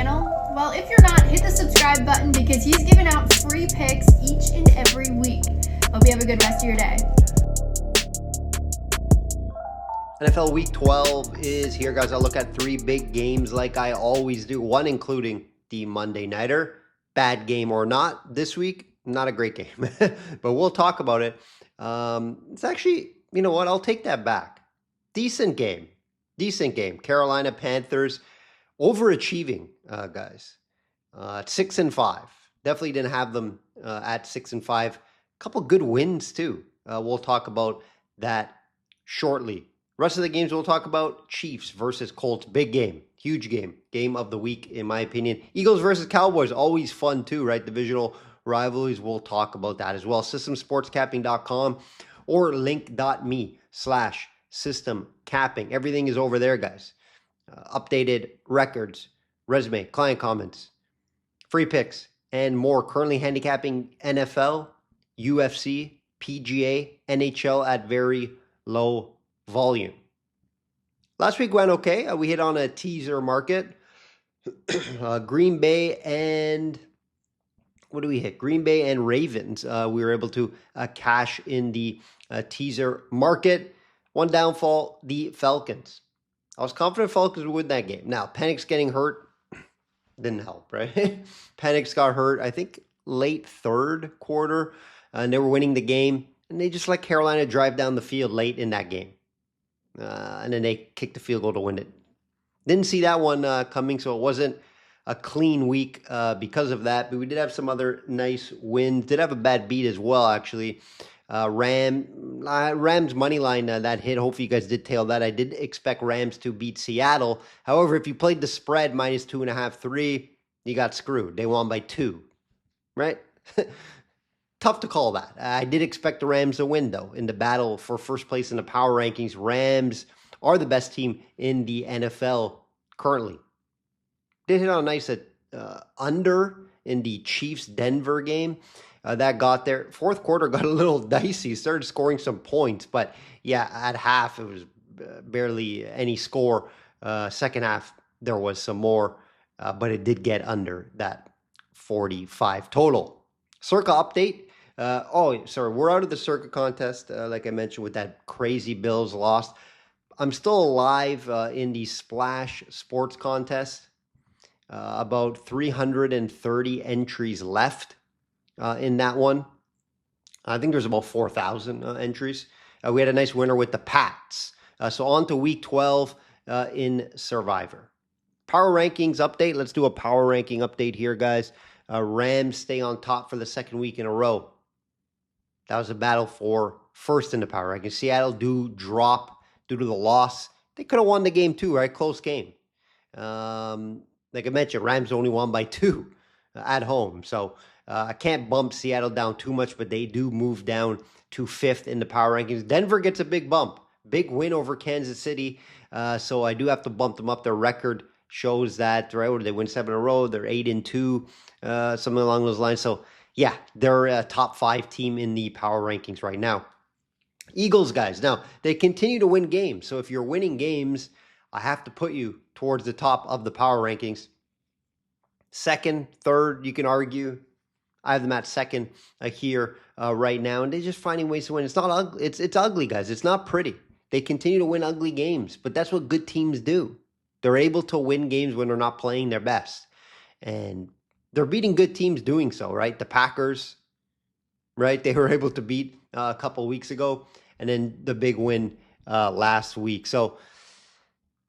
channel? Well, if you're not, hit the subscribe button because he's giving out free picks each and every week. Hope you have a good rest of your day. NFL Week 12 is here, guys. I'll look at three big games like I always do, one including the Monday Nighter. Bad game or not this week, not a great game, but we'll talk about it. It's actually, you know what, I'll take that back. Decent game. Carolina Panthers overachieving, guys. 6-5. Definitely didn't have them at 6-5. A couple good wins too. We'll talk about that shortly. Rest of the games we'll talk about: Chiefs versus Colts. Big game. Huge game. Game of the week, in my opinion. Eagles versus Cowboys. Always fun too, right? Divisional rivalries. We'll talk about that as well. Systemsportscapping.com or link.me/systemcapping. Everything is over there, guys. Updated records, resume, client comments, free picks, and more. Currently handicapping NFL, UFC, PGA, NHL at very low volume. Last week went okay. We hit on a teaser market. Green Bay and what do we hit? Green Bay and Ravens. We were able to cash in the teaser market. One downfall, the Falcons. I was confident Falcons would win that game. Now, Penix getting hurt didn't help, right? Penix got hurt, I think, late third quarter, and they were winning the game, and they just let Carolina drive down the field late in that game. And then they kicked the field goal to win it. Didn't see that one coming, so it wasn't a clean week because of that. But we did have some other nice wins. Did have a bad beat as well, actually. Rams money line that hit. Hopefully you guys did tail that. I did expect Rams to beat Seattle. However, if you played the spread -2.5, 3, you got screwed. They won by 2, right? Tough to call that. I did expect the Rams to win, though, in the battle for first place in the power rankings. Rams are the best team in the NFL currently. Did hit on a nice under in the Chiefs-Denver game. That got there. Fourth quarter got a little dicey. Started scoring some points, but yeah, at half it was barely any score. Second half there was some more, but it did get under that 45 total. Circa update. We're out of the Circa contest, like I mentioned, with that crazy Bills loss. I'm still alive in the Splash Sports contest. About 330 entries left in that one. I think there's about 4,000 entries. We had a nice winner with the Pats. So on to week 12 in Survivor. Power rankings update. Let's do a power ranking update here, guys. Rams stay on top for the second week in a row. That was a battle for first in the power rankings. Seattle do drop due to the loss. They could have won the game too, right? Close game. Like I mentioned, Rams only won by 2 at home. So I can't bump Seattle down too much, but they do move down to 5th in the power rankings. Denver gets a big bump. Big win over Kansas City. So I do have to bump them up. Their record shows that, right? Or they win 7 in a row. They're 8-2, something along those lines. So yeah, they're a top 5 team in the power rankings right now. Eagles, guys. Now, they continue to win games. So if you're winning games, I have to put you towards the top of the power rankings. Second, third, you can argue. I have them at second here right now, and they're just finding ways to win. It's not ugly. It's ugly, guys. It's not pretty. They continue to win ugly games, but that's what good teams do. They're able to win games when they're not playing their best, and they're beating good teams doing so, right? The Packers, right? They were able to beat a couple weeks ago, and then the big win last week. So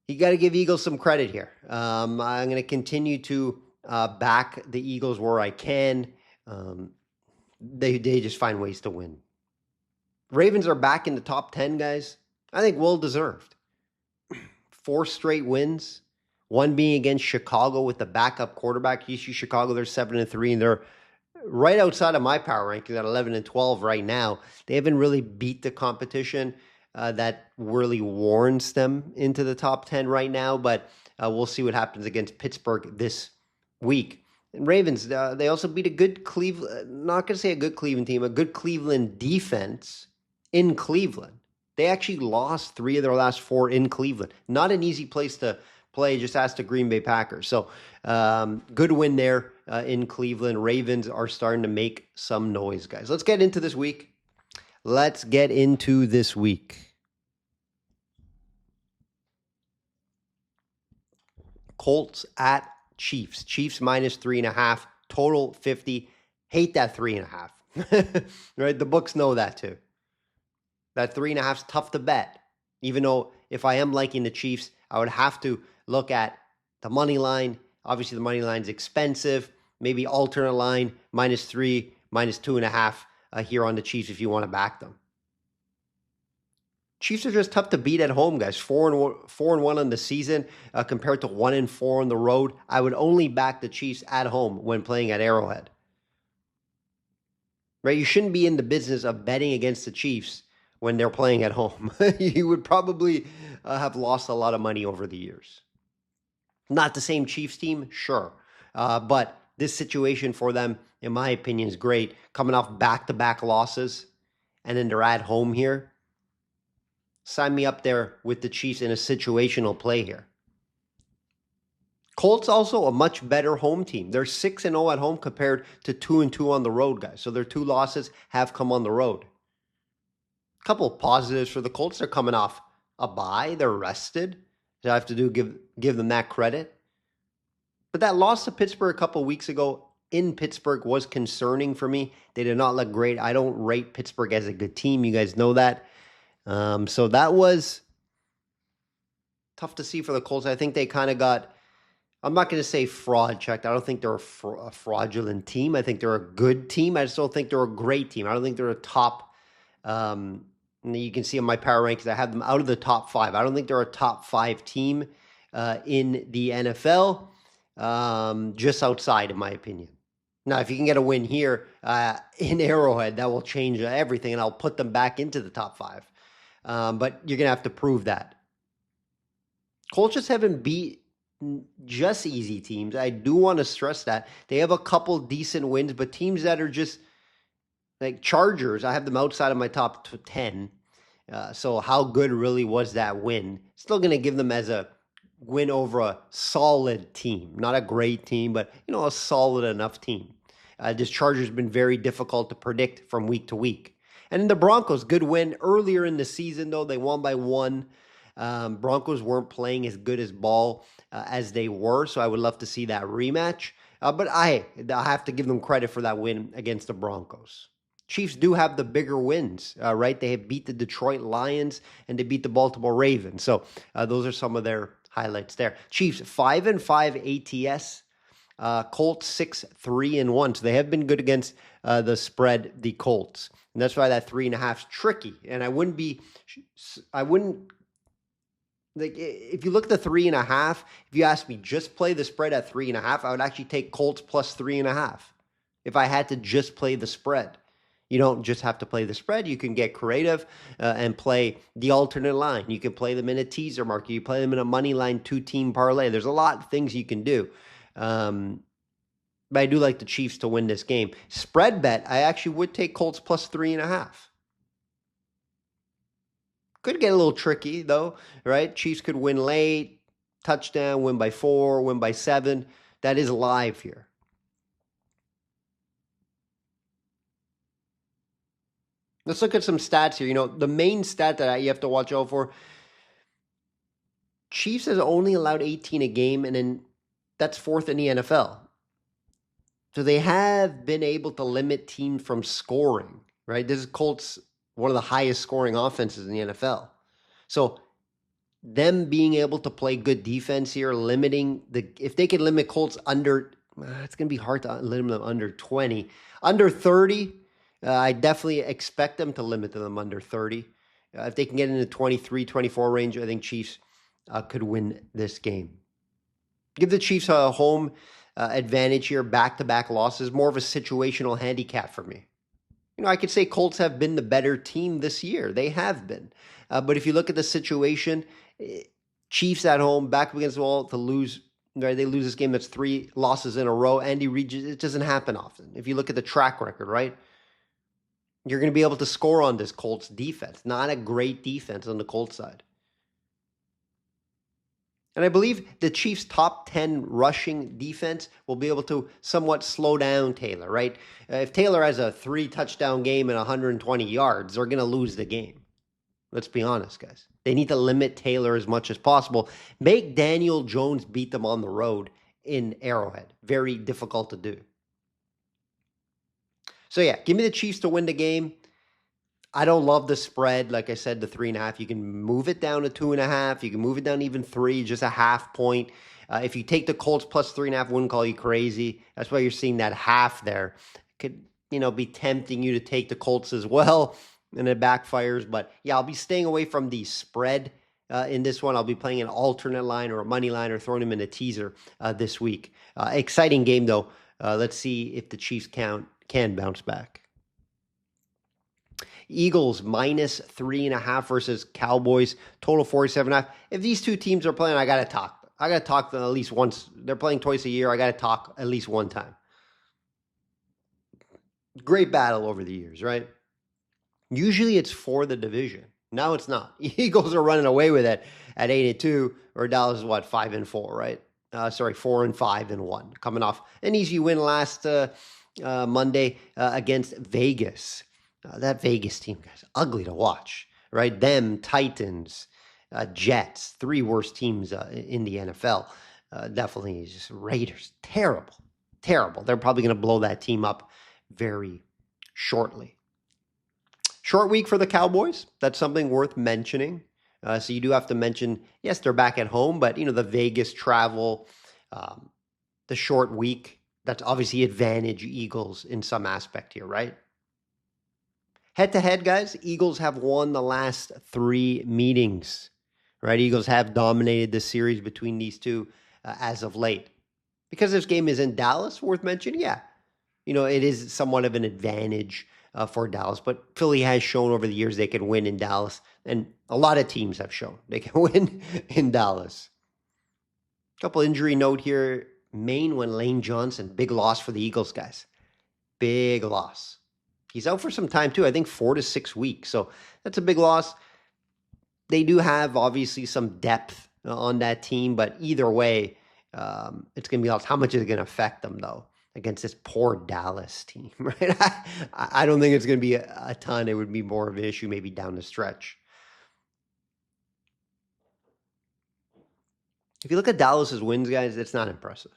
you got to give Eagles some credit here. I'm going to continue to back the Eagles where I can. They just find ways to win. Ravens are back in the top 10, guys. I think well deserved. 4 straight wins. One being against Chicago with the backup quarterback. You see Chicago, they're 7-3, and they're right outside of my power rankings at 11-12 right now. They haven't really beat the competition that really warrants them into the top 10 right now, but we'll see what happens against Pittsburgh this week. And Ravens, they also beat a good Cleveland, not going to say a good Cleveland team, a good Cleveland defense in Cleveland. They actually lost 3 of their last 4 in Cleveland. Not an easy place to play. Just ask the Green Bay Packers. So good win there in Cleveland. Ravens are starting to make some noise, guys. Let's get into this week. Colts at Chiefs. Chiefs minus 3.5. Total 50. Hate that 3.5. Right? The books know that too. That 3.5 is tough to bet. Even though if I am liking the Chiefs, I would have to look at the money line. Obviously, the money line is expensive. Maybe alternate line, -3, -2.5 here on the Chiefs if you want to back them. Chiefs are just tough to beat at home, guys. 4-1 on the season compared to 1-4 on the road. I would only back the Chiefs at home when playing at Arrowhead. Right? You shouldn't be in the business of betting against the Chiefs when they're playing at home. You would probably have lost a lot of money over the years. Not the same Chiefs team, sure. But this situation for them, in my opinion, is great. Coming off back-to-back losses, and then they're at home here. Sign me up there with the Chiefs in a situational play here. Colts also a much better home team. They're 6-0 at home compared to 2-2 on the road, guys. So their 2 losses have come on the road. A couple of positives for the Colts. They're coming off a bye. They're rested. So I have to give them that credit. But that loss to Pittsburgh a couple of weeks ago in Pittsburgh was concerning for me. They did not look great. I don't rate Pittsburgh as a good team. You guys know that. So that was tough to see for the Colts. I think they kind of got, I'm not going to say fraud checked. I don't think they're a fraudulent team. I think they're a good team. I just don't think they're a great team. I don't think they're a top, you can see on my power rankings, I have them out of the top 5. I don't think they're a top 5 team in the NFL, just outside, in my opinion. Now, if you can get a win here in Arrowhead, that will change everything, and I'll put them back into the top 5. But you're going to have to prove that. Colts just haven't beat just easy teams. I do want to stress that. They have a couple decent wins, but teams that are just like Chargers, I have them outside of my top 10. So how good really was that win? Still going to give them as a win over a solid team. Not a great team, but a solid enough team. This Chargers has been very difficult to predict from week to week. And the Broncos, good win earlier in the season, though. They won by 1. Broncos weren't playing as good as ball as they were, so I would love to see that rematch. But I have to give them credit for that win against the Broncos. Chiefs do have the bigger wins, right? They have beat the Detroit Lions and they beat the Baltimore Ravens. So those are some of their highlights there. Chiefs 5-5 ATS. Colts 6-3-1. So they have been good against the spread, the Colts. And that's why that 3.5 is tricky. And I wouldn't like, if you look at the 3.5, if you ask me just play the spread at 3.5, I would actually take Colts plus 3.5 if I had to just play the spread. You don't just have to play the spread. You can get creative and play the alternate line. You can play them in a teaser market. You play them in a money line 2-team parlay. There's a lot of things you can do. But I do like the Chiefs to win this game. Spread bet, I actually would take Colts plus 3.5. Could get a little tricky, though, right? Chiefs could win late, touchdown, win by 4, win by 7. That is live here. Let's look at some stats here. The main stat that you have to watch out for, Chiefs has only allowed 18 a game, and then that's 4th in the NFL. So they have been able to limit teams from scoring, right? This is Colts, one of the highest scoring offenses in the NFL. So them being able to play good defense here, if they can limit Colts under, it's going to be hard to limit them under 20. Under 30, I definitely expect them to limit them under 30. If they can get into 23, 24 range, I think Chiefs could win this game. Give the Chiefs a home advantage here, back-to-back losses, more of a situational handicap for me. I could say Colts have been the better team this year. They have been. But if you look at the situation, Chiefs at home, back up against the wall to lose. Right? They lose this game. That's 3 losses in a row. Andy Reid, it doesn't happen often. If you look at the track record, right? You're going to be able to score on this Colts defense. Not a great defense on the Colts side. And I believe the Chiefs' top 10 rushing defense will be able to somewhat slow down Taylor, right? If Taylor has a 3-touchdown game and 120 yards, they're going to lose the game. Let's be honest, guys. They need to limit Taylor as much as possible. Make Daniel Jones beat them on the road in Arrowhead. Very difficult to do. So yeah, give me the Chiefs to win the game. I don't love the spread. Like I said, the 3.5. You can move it down to 2.5. You can move it down to even 3, just a half point. If you take the Colts plus 3.5, wouldn't call you crazy. That's why you're seeing that half there. Could, be tempting you to take the Colts as well, and it backfires. But yeah, I'll be staying away from the spread in this one. I'll be playing an alternate line or a money line or throwing them in a teaser this week. Exciting game though. Let's see if the Chiefs can bounce back. Eagles minus 3.5 versus Cowboys, total 47.5. If these two teams are playing, I got to talk. I got to talk to them at least once. They're playing twice a year. I got to talk at least one time. Great battle over the years, right? Usually it's for the division. Now it's not. Eagles are running away with it at 8-2, or Dallas is 5-4, right? 4-5-1, coming off an easy win last Monday against Vegas. That Vegas team, guys, ugly to watch, right? Them, Titans, Jets, 3 worst teams in the NFL. Definitely just Raiders, terrible. They're probably going to blow that team up very shortly. Short week for the Cowboys. That's something worth mentioning. So you do have to mention, yes, they're back at home, but, the Vegas travel, the short week, that's obviously advantage Eagles in some aspect here, right? Head-to-head, guys, Eagles have won the last 3 meetings, right? Eagles have dominated the series between these two as of late. Because this game is in Dallas, worth mentioning, yeah. It is somewhat of an advantage for Dallas, but Philly has shown over the years they can win in Dallas, and a lot of teams have shown they can win in Dallas. Couple injury note here. Maine when Lane Johnson, big loss for the Eagles, guys. Big loss. He's out for some time too, I think 4 to 6 weeks. So that's a big loss. They do have obviously some depth on that team, but either way, it's going to be lost. How much is it going to affect them though against this poor Dallas team, right? I don't think it's going to be a ton. It would be more of an issue maybe down the stretch. If you look at Dallas's wins, guys, it's not impressive.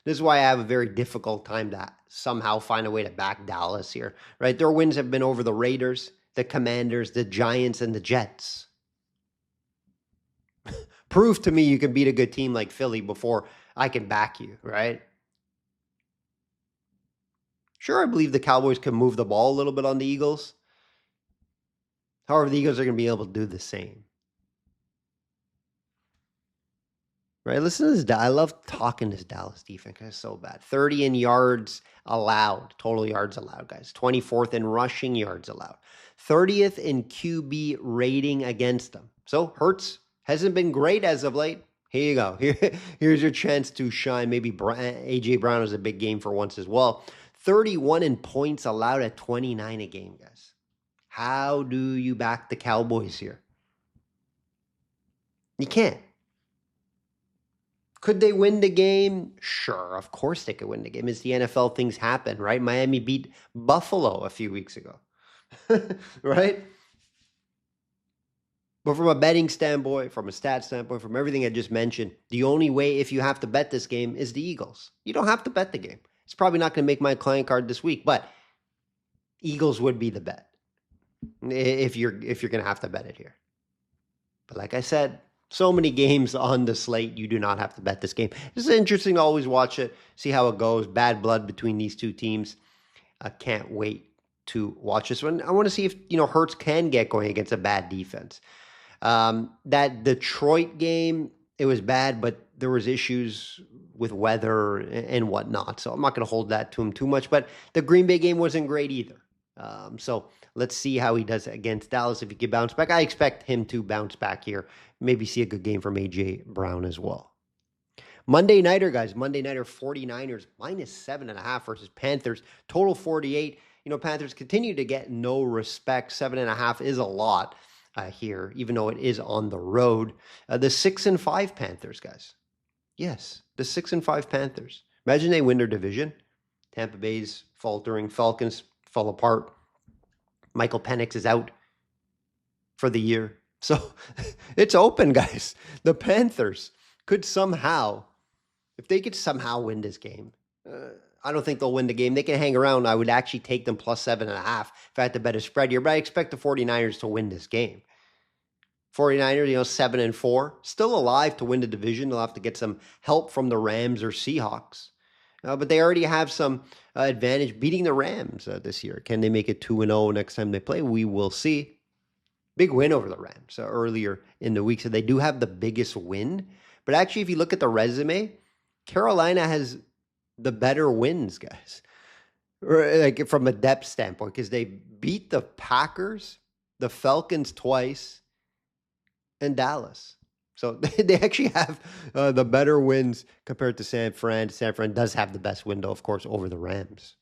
This is why I have a very difficult time to somehow find a way to back Dallas here, right? Their wins have been over the Raiders, the Commanders, the Giants, and the Jets. Prove to me you can beat a good team like Philly before I can back you, right? Sure, I believe the Cowboys can move the ball a little bit on the Eagles. However, the Eagles are going to be able to do the same. Right, listen to this. I love talking this Dallas defense. It's so bad. 30 in yards allowed, total yards allowed, guys. 24th in rushing yards allowed. 30th in QB rating against them. So Hurts hasn't been great as of late. Here you go. Here's your chance to shine. Maybe A.J. Brown is a big game for once as well. 31 in points allowed at 29 a game, guys. How do you back the Cowboys here? You can't. Could they win the game? Sure, of course they could win the game. It's the NFL, things happen, right? Miami beat Buffalo a few weeks ago, right? But from a betting standpoint, from a stat standpoint, from everything I just mentioned, the only way if you have to bet this game is the Eagles. You don't have to bet the game. It's probably not going to make my client card this week, but Eagles would be the bet if you're going to have to bet it here. But like I said, so many games on the slate, you do not have to bet this game. It's interesting to always watch it, see how it goes. Bad blood between these two teams. I can't wait to watch this one. I want to see if, Hurts can get going against a bad defense. That Detroit game, it was bad, but there was issues with weather and whatnot. So I'm not going to hold that to him too much. But the Green Bay game wasn't great either. So let's see how he does against Dallas. If he can bounce back, I expect him to bounce back here. Maybe see a good game from A.J. Brown as well. Monday Nighter, guys. Monday Nighter 49ers minus 7.5 versus Panthers. Total 48. Panthers continue to get no respect. 7.5 is a lot. here, even though it is on the road. The 6-5 Panthers, guys. Yes, the 6-5 Panthers. Imagine they win their division. Tampa Bay's faltering. Falcons fall apart. Michael Penix is out for the year. So it's open, guys. The Panthers could somehow, if they could somehow win this game, I don't think they'll win the game. They can hang around. I would actually take them plus 7.5 if I had to bet a spread here. But I expect the 49ers to win this game. 49ers, 7-4, still alive to win the division. They'll have to get some help from the Rams or Seahawks. But they already have some advantage beating the Rams this year. Can they make it 2-0 next time they play? We will see. Big win over the Rams earlier in the week. So they do have the biggest win. But actually, if you look at the resume, Carolina has the better wins, guys. Like from a depth standpoint, because they beat the Packers, the Falcons twice, and Dallas. So they actually have the better wins compared to San Fran. San Fran does have the best window, of course, over the Rams.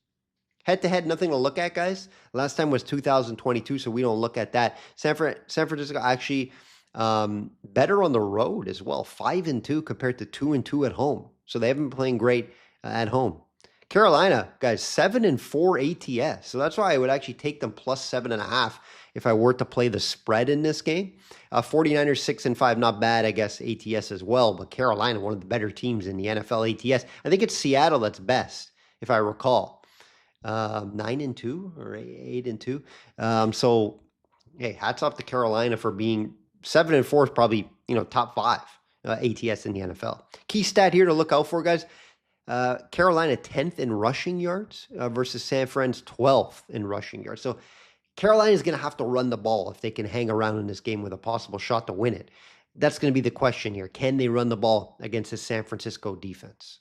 Head-to-head, nothing to look at, guys. Last time was 2022, so we don't look at that. San Francisco actually better on the road as well. 5-2 compared to 2-2 at home. So they haven't been playing great at home. Carolina, guys, 7-4 ATS. So that's why I would actually take them plus 7.5 if I were to play the spread in this game. 49ers 6-5, not bad, I guess, ATS as well. But Carolina, one of the better teams in the NFL ATS. I think it's Seattle that's best, if I recall. 9-2 or 8-2. So, hey, hats off to Carolina for being 7-4 is probably, top 5 ATS in the NFL. Key stat here to look out for, guys. Carolina 10th in rushing yards versus San Fran's 12th in rushing yards. So Carolina is going to have to run the ball if they can hang around in this game with a possible shot to win it. That's going to be the question here. Can they run the ball against the San Francisco defense?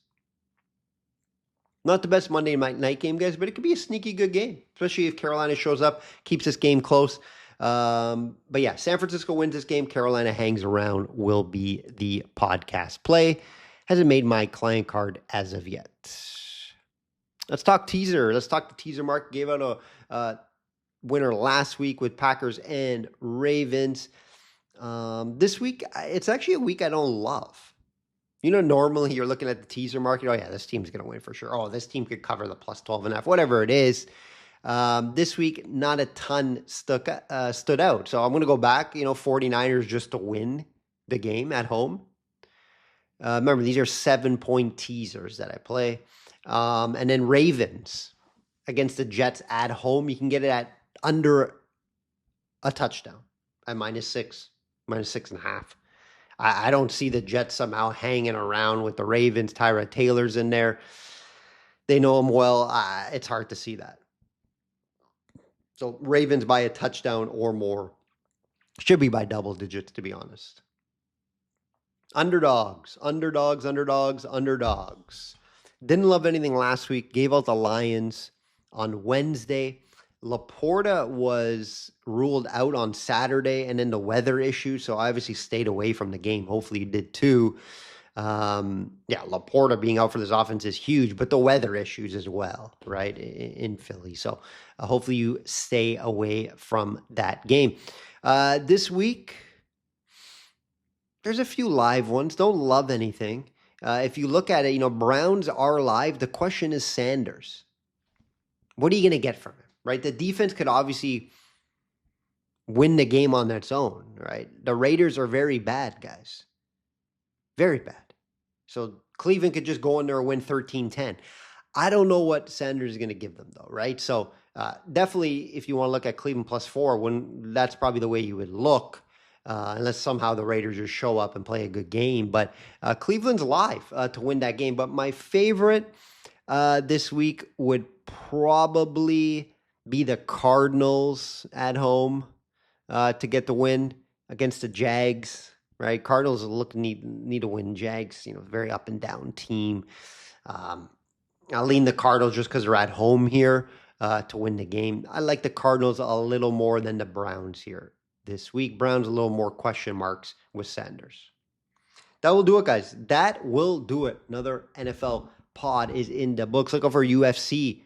Not the best Monday night game, guys, but it could be a sneaky good game, especially if Carolina shows up, keeps this game close. But yeah, San Francisco wins this game. Carolina hangs around will be the podcast play. Hasn't made my client card as of yet. Let's talk teaser. Let's talk the teaser market. Gave out a winner last week with Packers and Ravens. This week, it's actually a week I don't love. Normally you're looking at the teaser market. Oh, yeah, this team's going to win for sure. Oh, this team could cover the plus 12.5, whatever it is. This week, not a ton stood out. So I'm going to go back, 49ers just to win the game at home. Remember, these are 7-point teasers that I play. And then Ravens against the Jets at home. You can get it at under a touchdown at -6, -6.5. I don't see the Jets somehow hanging around with the Ravens. Tyrod Taylor's in there. They know him well. It's hard to see that. So Ravens by a touchdown or more. Should be by double digits, to be honest. Underdogs. Didn't love anything last week. Gave out the Lions on Wednesday. Laporta was ruled out on Saturday, and then the weather issue, so I obviously stayed away from the game. Hopefully you did too. Laporta being out for this offense is huge, but the weather issues as well, right, in Philly. So hopefully you stay away from that game. This week, there's a few live ones. Don't love anything. If you look at it, Browns are live. The question is Sanders. What are you going to get from him, right? The defense could obviously win the game on its own, right? The Raiders are very bad, guys. Very bad. So Cleveland could just go in there and win 13-10. I don't know what Sanders is going to give them, though, right? So definitely, if you want to look at Cleveland +4, that's probably the way you would look. Unless somehow the Raiders just show up and play a good game. But Cleveland's live to win that game. But my favorite this week would probably be the Cardinals at home to get the win against the Jags, right? Cardinals need to win. Jags, very up and down team. I'll lean the Cardinals just because they're at home here to win the game. I like the Cardinals a little more than the Browns here this week. Browns a little more question marks with Sanders. That will do it, guys. That will do it. Another NFL pod is in the books. Look out for UFC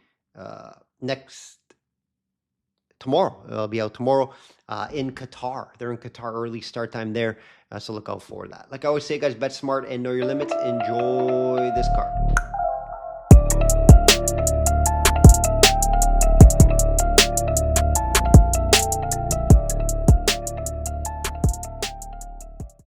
next tomorrow. It'll be out tomorrow in Qatar. They're in Qatar, early start time there. So look out for that. Like I always say, guys, bet smart and know your limits. Enjoy this card.